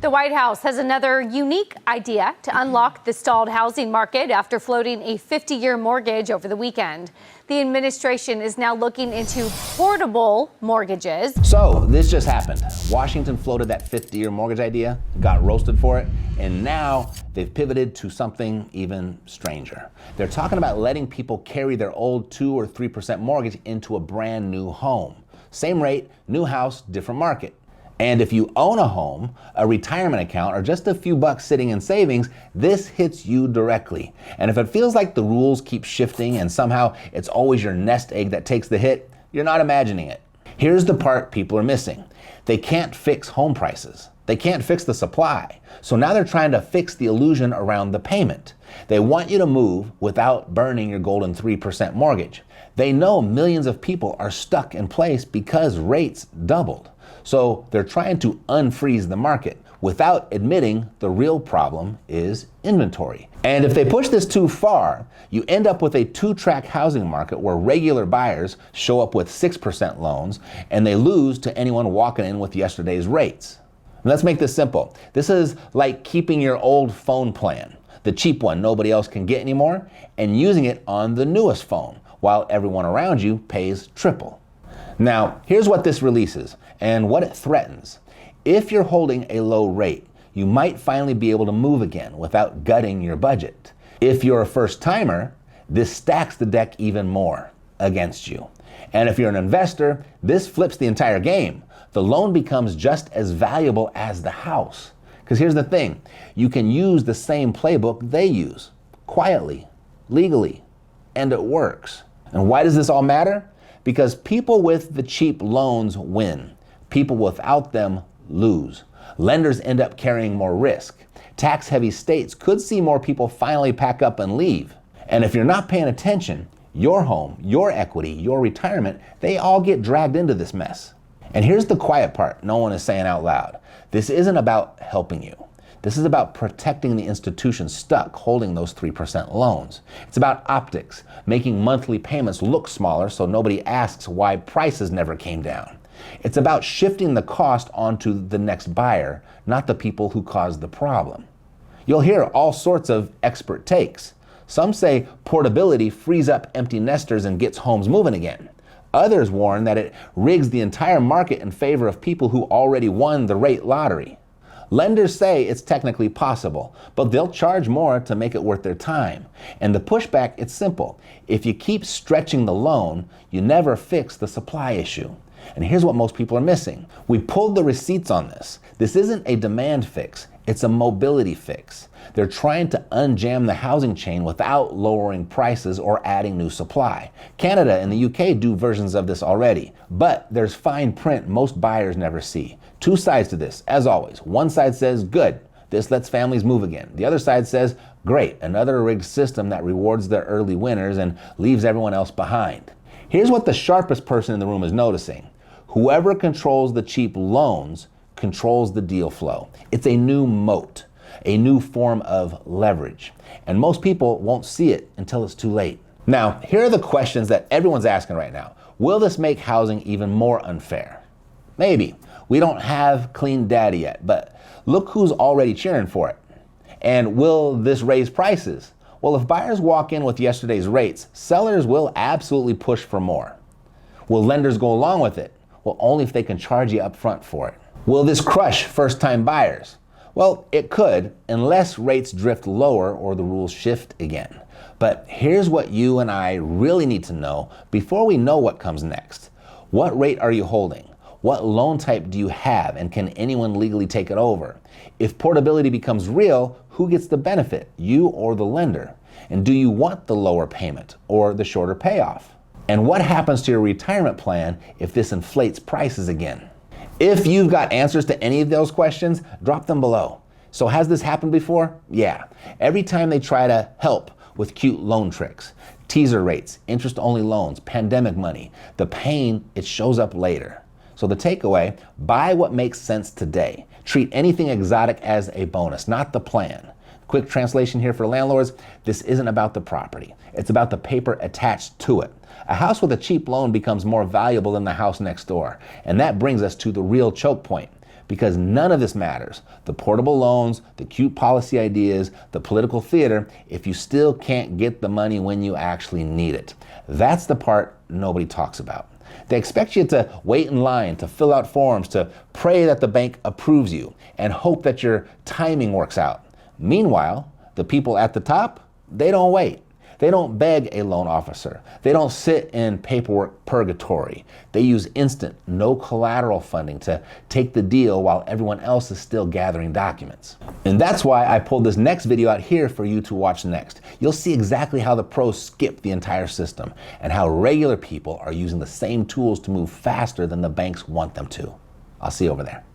The White House has another unique idea to unlock the stalled housing market after floating a 50-year mortgage over the weekend. The administration is now looking into portable mortgages. So this just happened. Washington floated that 50-year mortgage idea, got roasted for it, and now they've pivoted to something even stranger. They're talking about letting people carry their old 2 or 3% mortgage into a brand new home. Same rate, new house, different market. And if you own a home, a retirement account, or just a few bucks sitting in savings, this hits you directly. And if it feels like the rules keep shifting and somehow it's always your nest egg that takes the hit, you're not imagining it. Here's the part people are missing. They can't fix home prices. They can't fix the supply. So now they're trying to fix the illusion around the payment. They want you to move without burning your golden 3% mortgage. They know millions of people are stuck in place because rates doubled. So they're trying to unfreeze the market without admitting the real problem is inventory. And if they push this too far, you end up with a two-track housing market where regular buyers show up with 6% loans and they lose to anyone walking in with yesterday's rates. And let's make this simple. This is like keeping your old phone plan, the cheap one nobody else can get anymore, and using it on the newest phone while everyone around you pays triple. Now, here's what this releases and what it threatens. If you're holding a low rate, you might finally be able to move again without gutting your budget. If you're a first timer, this stacks the deck even more against you. And if you're an investor, this flips the entire game. The loan becomes just as valuable as the house. Because here's the thing, you can use the same playbook they use, quietly, legally, and it works. And why does this all matter? Because people with the cheap loans win. People without them lose. Lenders end up carrying more risk. Tax-heavy states could see more people finally pack up and leave. And if you're not paying attention, your home, your equity, your retirement, they all get dragged into this mess. And here's the quiet part no one is saying out loud. This isn't about helping you. This is about protecting the institution stuck holding those 3% loans. It's about optics, making monthly payments look smaller so nobody asks why prices never came down. It's about shifting the cost onto the next buyer, not the people who caused the problem. You'll hear all sorts of expert takes. Some say portability frees up empty nesters and gets homes moving again. Others warn that it rigs the entire market in favor of people who already won the rate lottery. Lenders say it's technically possible, but they'll charge more to make it worth their time. And the pushback, it's simple. If you keep stretching the loan, you never fix the supply issue. And here's what most people are missing. We pulled the receipts on this. This isn't a demand fix, it's a mobility fix. They're trying to unjam the housing chain without lowering prices or adding new supply. Canada and the UK do versions of this already, but there's fine print most buyers never see. Two sides to this, as always. One side says, good, this lets families move again. The other side says, great, another rigged system that rewards the early winners and leaves everyone else behind. Here's what the sharpest person in the room is noticing. Whoever controls the cheap loans controls the deal flow. It's a new moat, a new form of leverage. And most people won't see it until it's too late. Now, here are the questions that everyone's asking right now. Will this make housing even more unfair? Maybe. We don't have clean data yet, but look who's already cheering for it. And will this raise prices? Well, if buyers walk in with yesterday's rates, sellers will absolutely push for more. Will lenders go along with it? Well, only if they can charge you up front for it. Will this crush first-time buyers? Well, it could, unless rates drift lower or the rules shift again. But here's what you and I really need to know before we know what comes next. What rate are you holding? What loan type do you have, and can anyone legally take it over? If portability becomes real, who gets the benefit, you or the lender? And do you want the lower payment or the shorter payoff? And what happens to your retirement plan if this inflates prices again? If you've got answers to any of those questions, drop them below. So has this happened before? Yeah. Every time they try to help with cute loan tricks, teaser rates, interest-only loans, pandemic money, the pain, it shows up later. So the takeaway, buy what makes sense today. Treat anything exotic as a bonus, not the plan. Quick translation here for landlords, this isn't about the property. It's about the paper attached to it. A house with a cheap loan becomes more valuable than the house next door. And that brings us to the real choke point. because none of this matters. The portable loans, the cute policy ideas, the political theater, if you still can't get the money when you actually need it. That's the part nobody talks about. They expect you to wait in line, to fill out forms, to pray that the bank approves you, and hope that your timing works out. Meanwhile, the people at the top, they don't wait. They don't beg a loan officer. They don't sit in paperwork purgatory. They use instant, no collateral funding to take the deal while everyone else is still gathering documents. And that's why I pulled this next video out here for you to watch next. You'll see exactly how the pros skip the entire system and how regular people are using the same tools to move faster than the banks want them to. I'll see you over there.